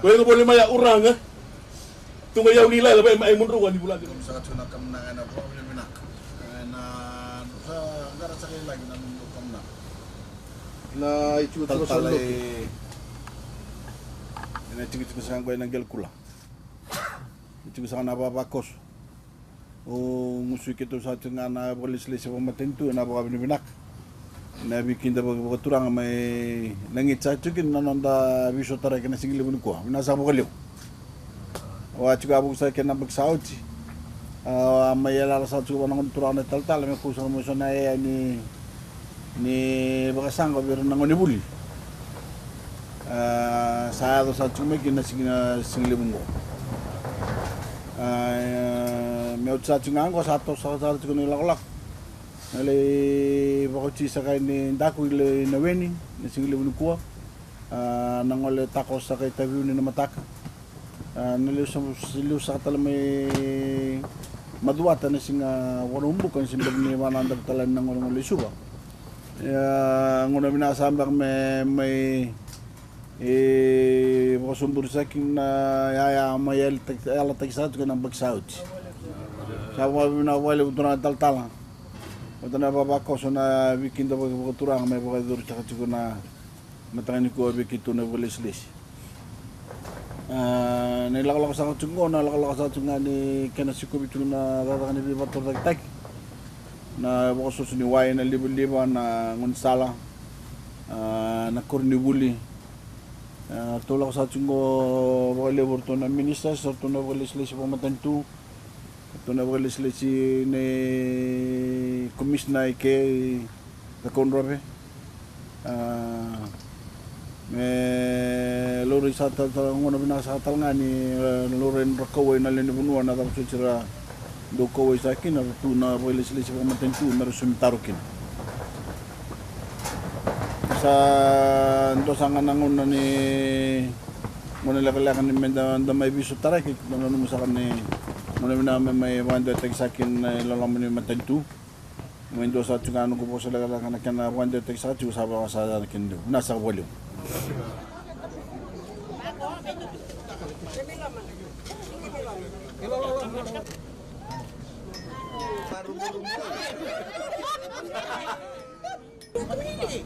Kaya nga boleh maya orang tunga yaw nila ba ay munruan di bulan di sa tuna kam na ana problem nak na sa ngara sa lagi na mundo kam na itu tal ina tigi sa ngoy na gel kula tigi sa na baba kos o musu kito sa tunga na bolis lesi pamatentu na baba binak na bikin da baba turang may langit sa tukin na nanda biso tara kana singile bun ko na sa bokaliw wa juga abu sa kena bagsauti mayala sa tuwa ng turang na taltal may kusang mo na ni bakasang ko pero nangoni buli sa sa tuwa kina singile bun ko may utsa tunga ko sa to sa tuwa ni lakolak nalay bakot sa kay ni dako ile naweni ni singile bun ko nangole takos sa kay tabiw ni mataka naliw sa katala may maduwata na singa warumbukan simbag ni manandag talan ng ngolong lisuba ngona binasambak may makasundur sa akin na yaya mayal tagisat ko ng bagsaut sa mga binawali ito na taltala ito na babako so na bikin da bagturang may bagadur sa katiko na matangin ko bikito na bulis-lis nilakala ko sa katsungo, nilakala ko sa katsunga ni kanasiko bito na rarakan ni Bibator Tagtag na bukas so suniwain na libo-libo na ngunsala na kornibuli tulak ko sa katsungo bakalibor to na ministers to na bakalislis pamatantu to na bakalislis ni komisna ike kakonrabe may lori sa ngona binasa talanga ni loren rakaway na linibunuan na tapos sira do kaway sa akin na tuna bakalislis pamatantu na resumitarokin sa ndo sa nangon na ni muna lakalakan ni menda may biso taray kit na mo sa kan ni muna may wanda tag sa akin lalaman ni matantu mendo sa tungano ko po sa lakalakan na kana wanda tag sa akin sa akin nasa walo Pamili.